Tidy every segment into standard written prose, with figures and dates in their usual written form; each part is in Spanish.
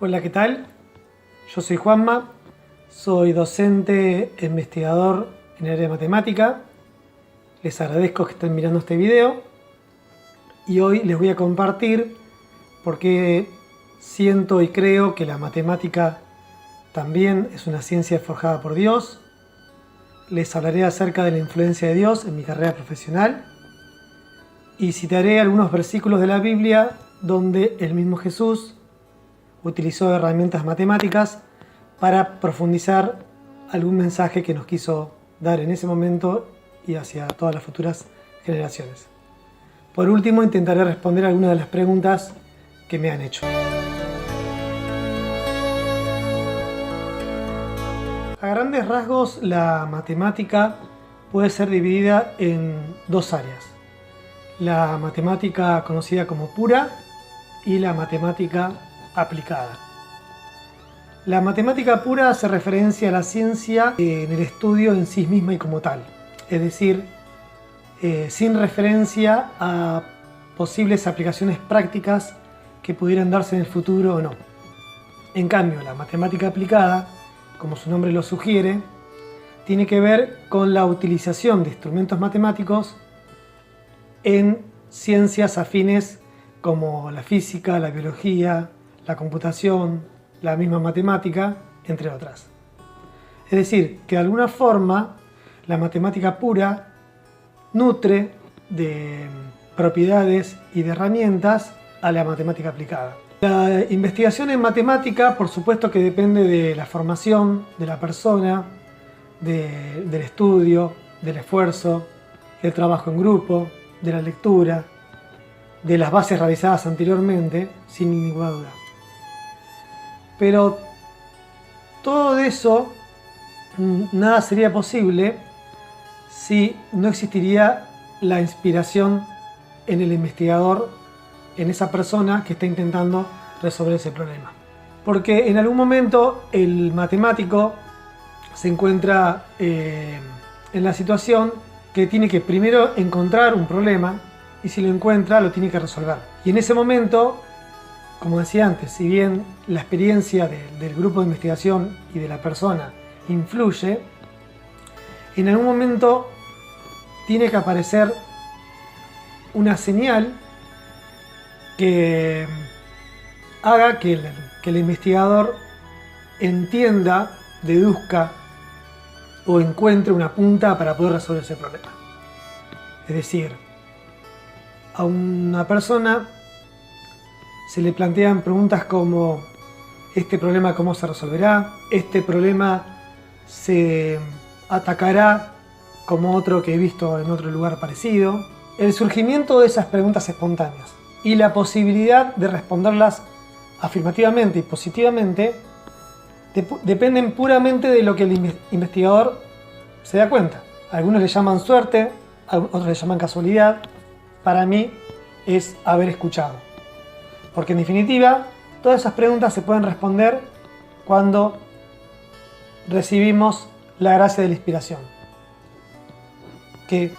Hola, ¿qué tal? Yo soy Juanma, soy docente e investigador en el área de matemática. Les agradezco que estén mirando este video y hoy les voy a compartir por qué siento y creo que la matemática también es una ciencia forjada por Dios. Les hablaré acerca de la influencia de Dios en mi carrera profesional y citaré algunos versículos de la Biblia donde el mismo Jesús utilizó herramientas matemáticas para profundizar algún mensaje que nos quiso dar en ese momento y hacia todas las futuras generaciones. Por último, intentaré responder algunas de las preguntas que me han hecho. A grandes rasgos, la matemática puede ser dividida en dos áreas: la matemática conocida como pura y la matemática aplicada. La matemática pura hace referencia a la ciencia en el estudio en sí misma y como tal, es decir, sin referencia a posibles aplicaciones prácticas que pudieran darse en el futuro o no. En cambio, la matemática aplicada, como su nombre lo sugiere, tiene que ver con la utilización de instrumentos matemáticos en ciencias afines como la física, la biología, la computación, la misma matemática, entre otras. Es decir, que de alguna forma la matemática pura nutre de propiedades y de herramientas a la matemática aplicada. La investigación en matemática, por supuesto que depende de la formación de la persona, del estudio, del esfuerzo, del trabajo en grupo, de la lectura, de las bases realizadas anteriormente, sin ninguna duda. Pero todo eso, nada sería posible si no existiría la inspiración en el investigador, en esa persona que está intentando resolver ese problema. Porque en algún momento el matemático se encuentra en la situación que tiene que primero encontrar un problema y si lo encuentra lo tiene que resolver. Y en ese momento, como decía antes, si bien la experiencia del grupo de investigación y de la persona influye, en algún momento tiene que aparecer una señal que haga que el investigador entienda, deduzca o encuentre una punta para poder resolver ese problema. Es decir, a una persona se le plantean preguntas como: ¿este problema cómo se resolverá? ¿Este problema se atacará como otro que he visto en otro lugar parecido? El surgimiento de esas preguntas espontáneas y la posibilidad de responderlas afirmativamente y positivamente dependen puramente de lo que el investigador se da cuenta. Algunos le llaman suerte, otros le llaman casualidad. Para mí es haber escuchado. Porque en definitiva, todas esas preguntas se pueden responder cuando recibimos la gracia de la inspiración. Que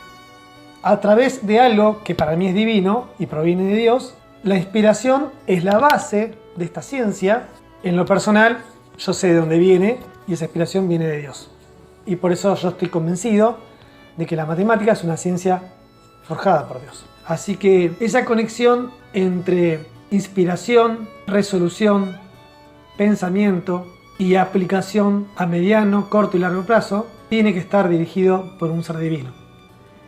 a través de algo que para mí es divino y proviene de Dios, la inspiración es la base de esta ciencia. En lo personal, yo sé de dónde viene y esa inspiración viene de Dios. Y por eso yo estoy convencido de que la matemática es una ciencia forjada por Dios. Así que esa conexión entre inspiración, resolución, pensamiento y aplicación a mediano, corto y largo plazo tiene que estar dirigido por un ser divino.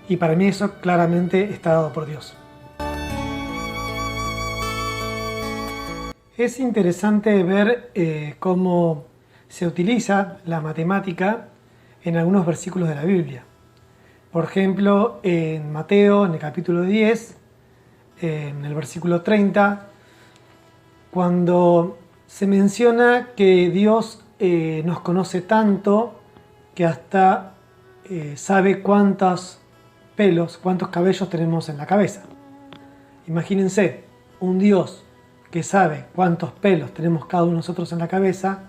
Y para mí eso claramente está dado por Dios. Es interesante ver cómo se utiliza la matemática en algunos versículos de la Biblia. Por ejemplo, en Mateo, en el capítulo 10, en el versículo 30, cuando se menciona que Dios nos conoce tanto que hasta sabe cuántos pelos, cuántos cabellos tenemos en la cabeza. Imagínense, un Dios que sabe cuántos pelos tenemos cada uno de nosotros en la cabeza,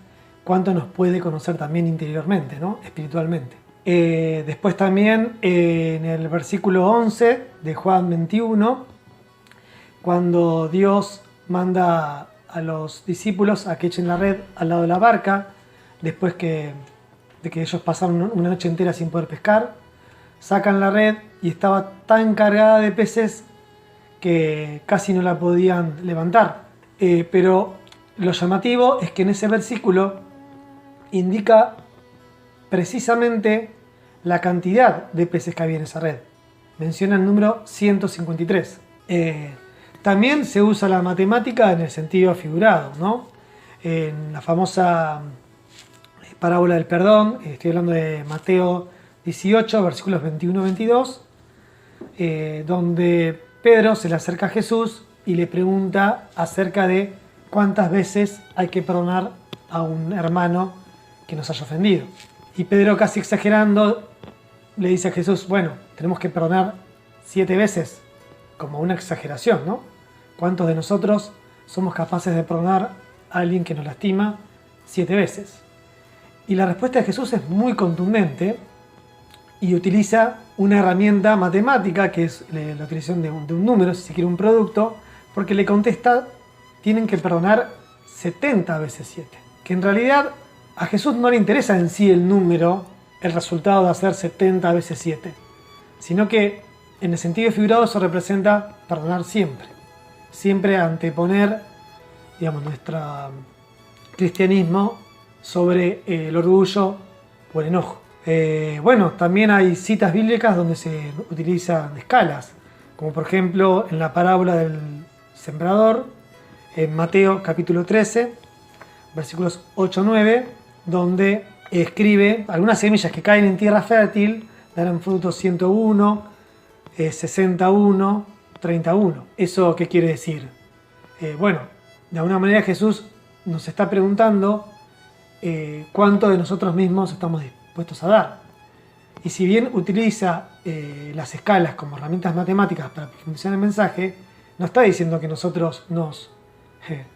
cuánto nos puede conocer también interiormente, ¿no? Espiritualmente. Después también en el versículo 11 de Juan 21, cuando Dios manda a los discípulos a que echen la red al lado de la barca, después de que ellos pasaron una noche entera sin poder pescar. Sacan la red y estaba tan cargada de peces que casi no la podían levantar. Pero lo llamativo es que en ese versículo indica precisamente la cantidad de peces que había en esa red. Menciona el número 153. También se usa la matemática en el sentido figurado, ¿no? En la famosa parábola del perdón, estoy hablando de Mateo 18, versículos 21-22, donde Pedro se le acerca a Jesús y le pregunta acerca de cuántas veces hay que perdonar a un hermano que nos haya ofendido. Y Pedro, casi exagerando, le dice a Jesús, bueno, tenemos que perdonar 7 veces, como una exageración, ¿no? ¿Cuántos de nosotros somos capaces de perdonar a alguien que nos lastima 7 veces? Y la respuesta de Jesús es muy contundente y utiliza una herramienta matemática, que es la utilización de un número, si se quiere un producto, porque le contesta, tienen que perdonar 70 veces 7. Que en realidad a Jesús no le interesa en sí el número, el resultado de hacer 70 veces 7, sino que en el sentido figurado eso representa perdonar siempre. Siempre anteponer, digamos, nuestro cristianismo sobre el orgullo o el enojo. Bueno, también hay citas bíblicas donde se utilizan escalas, como por ejemplo en la parábola del sembrador, en Mateo capítulo 13, versículos 8-9, donde escribe: algunas semillas que caen en tierra fértil darán frutos 101, 61, 31. ¿Eso qué quiere decir? Bueno, de alguna manera Jesús nos está preguntando cuánto de nosotros mismos estamos dispuestos a dar. Y si bien utiliza las escalas como herramientas matemáticas para profundizar el mensaje, no está diciendo que nosotros nos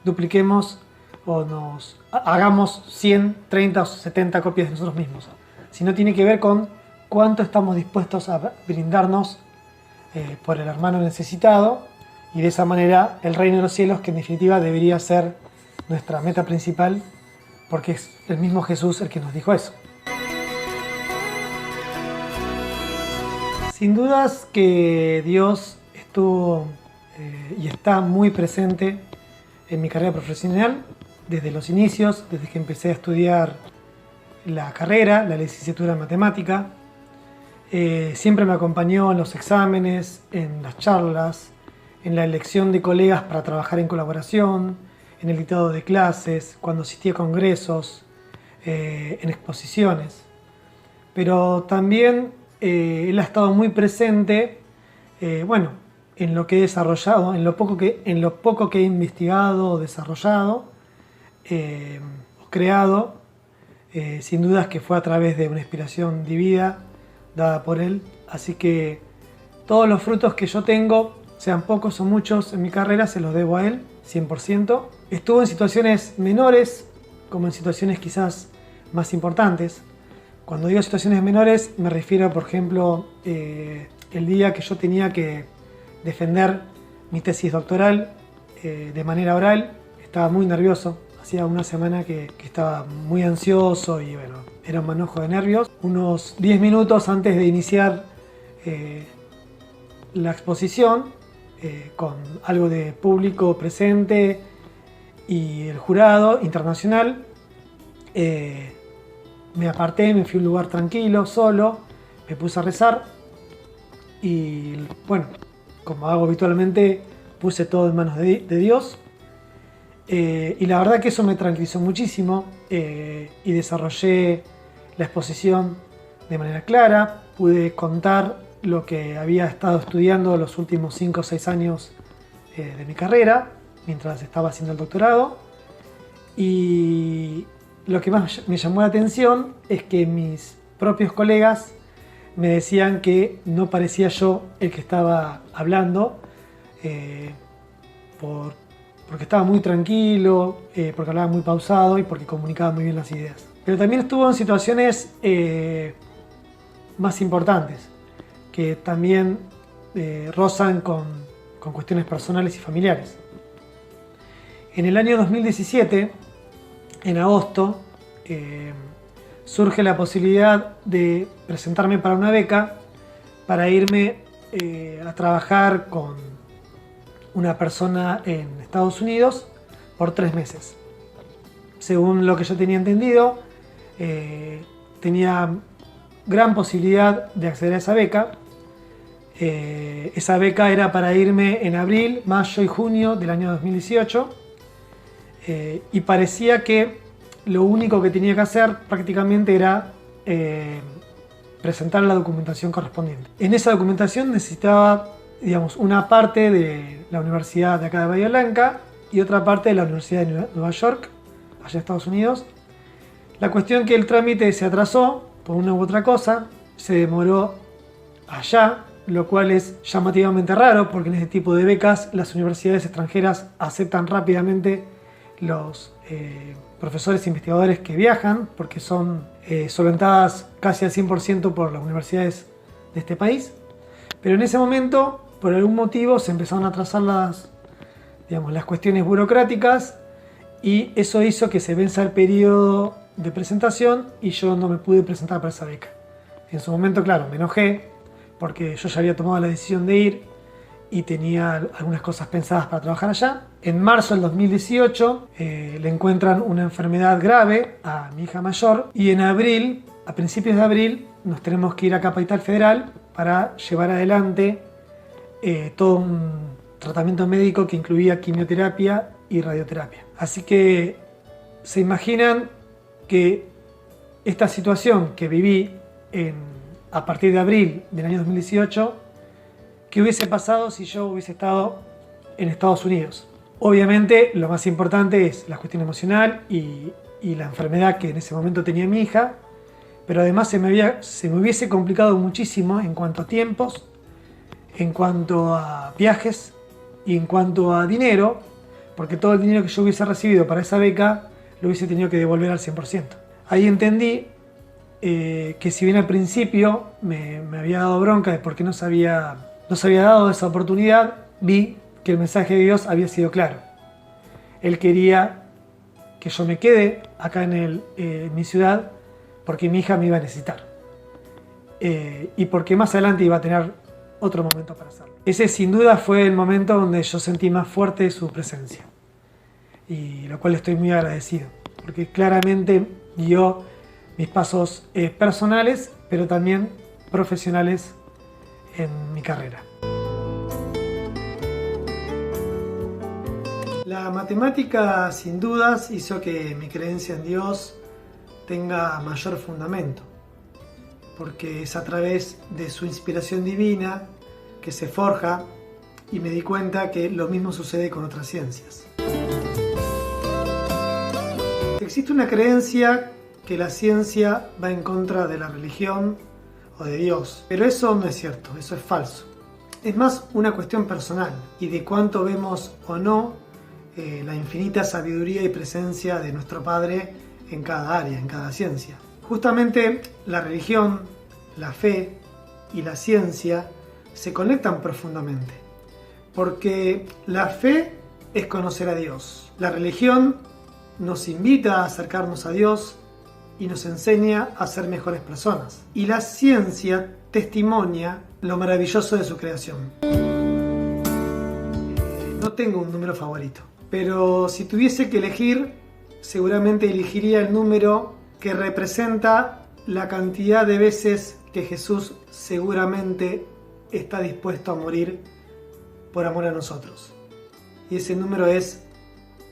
dupliquemos o nos hagamos 100, 30 o 70 copias de nosotros mismos, sino tiene que ver con cuánto estamos dispuestos a brindarnos por el hermano necesitado, y de esa manera el reino de los cielos, que en definitiva debería ser nuestra meta principal, porque es el mismo Jesús el que nos dijo eso. Sin dudas que Dios estuvo y está muy presente en mi carrera profesional desde los inicios, desde que empecé a estudiar la carrera, la licenciatura en matemática. Siempre me acompañó en los exámenes, en las charlas, en la elección de colegas para trabajar en colaboración, en el dictado de clases, cuando asistía a congresos, en exposiciones. Pero también él ha estado muy presente, en lo que he desarrollado, en lo poco que he investigado, desarrollado, o creado. Sin dudas que fue a través de una inspiración divina dada por él. Así que todos los frutos que yo tengo, sean pocos o muchos en mi carrera, se los debo a él, 100%. Estuvo en situaciones menores, como en situaciones quizás más importantes. Cuando digo situaciones menores, me refiero, por ejemplo, el día que yo tenía que defender mi tesis doctoral de manera oral. Estaba muy nervioso. Hacía una semana que estaba muy ansioso y bueno, era un manojo de nervios. Unos 10 minutos antes de iniciar la exposición, con algo de público presente y el jurado internacional, me aparté, me fui a un lugar tranquilo, solo, me puse a rezar y bueno, como hago habitualmente, puse todo en manos de Dios. Y la verdad que eso me tranquilizó muchísimo, y desarrollé la exposición de manera clara. Pude contar lo que había estado estudiando los últimos 5 o 6 años de mi carrera, mientras estaba haciendo el doctorado. Y lo que más me llamó la atención es que mis propios colegas me decían que no parecía yo el que estaba hablando, porque estaba muy tranquilo, porque hablaba muy pausado y porque comunicaba muy bien las ideas. Pero también estuvo en situaciones más importantes, que también rozan con cuestiones personales y familiares. En el año 2017, en agosto, surge la posibilidad de presentarme para una beca para irme a trabajar con una persona en Estados Unidos por 3 meses. Según lo que yo tenía entendido, tenía gran posibilidad de acceder a esa beca. Esa beca era para irme en abril, mayo y junio del año 2018, y parecía que lo único que tenía que hacer prácticamente era presentar la documentación correspondiente. En esa documentación necesitaba, digamos, una parte de la Universidad de acá de Bahía Blanca y otra parte de la Universidad de Nueva York, allá en Estados Unidos. La cuestión que el trámite se atrasó por una u otra cosa, se demoró allá, lo cual es llamativamente raro porque en este tipo de becas las universidades extranjeras aceptan rápidamente los profesores e investigadores que viajan, porque son solventadas casi al 100% por las universidades de este país. Pero en ese momento, por algún motivo, se empezaron a atrasar las cuestiones burocráticas y eso hizo que se venza el periodo de presentación y yo no me pude presentar para esa beca. En su momento, claro, me enojé porque yo ya había tomado la decisión de ir y tenía algunas cosas pensadas para trabajar allá. En marzo del 2018 le encuentran una enfermedad grave a mi hija mayor y en abril, a principios de abril, nos tenemos que ir a Capital Federal para llevar adelante todo un tratamiento médico que incluía quimioterapia y radioterapia. Así que se imaginan que esta situación que viví a partir de abril del año 2018, ¿qué hubiese pasado si yo hubiese estado en Estados Unidos? Obviamente lo más importante es la cuestión emocional y la enfermedad que en ese momento tenía mi hija, pero además se me hubiese complicado muchísimo en cuanto a tiempos, en cuanto a viajes y en cuanto a dinero, porque todo el dinero que yo hubiese recibido para esa beca lo hubiese tenido que devolver al 100%. Ahí entendí que si bien al principio me había dado bronca de por qué no se había dado esa oportunidad, vi que el mensaje de Dios había sido claro. Él quería que yo me quede acá en mi ciudad porque mi hija me iba a necesitar y porque más adelante iba a tener otro momento para hacerlo. Ese sin duda fue el momento donde yo sentí más fuerte su presencia y lo cual estoy muy agradecido porque claramente guió mis pasos personales pero también profesionales en mi carrera. La matemática sin dudas hizo que mi creencia en Dios tenga mayor fundamento, porque es a través de su inspiración divina que se forja y me di cuenta que lo mismo sucede con otras ciencias. Existe una creencia que la ciencia va en contra de la religión o de Dios, pero eso no es cierto, eso es falso. Es más una cuestión personal y de cuánto vemos o no la infinita sabiduría y presencia de nuestro Padre en cada área, en cada ciencia. Justamente la religión, la fe y la ciencia se conectan profundamente, porque la fe es conocer a Dios. La religión nos invita a acercarnos a Dios y nos enseña a ser mejores personas. Y la ciencia testimonia lo maravilloso de su creación. No tengo un número favorito, pero si tuviese que elegir, seguramente elegiría el número que representa la cantidad de veces que Jesús seguramente está dispuesto a morir por amor a nosotros. Y ese número es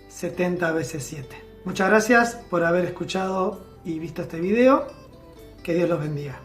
70 veces 7. Muchas gracias por haber escuchado y visto este video. Que Dios los bendiga.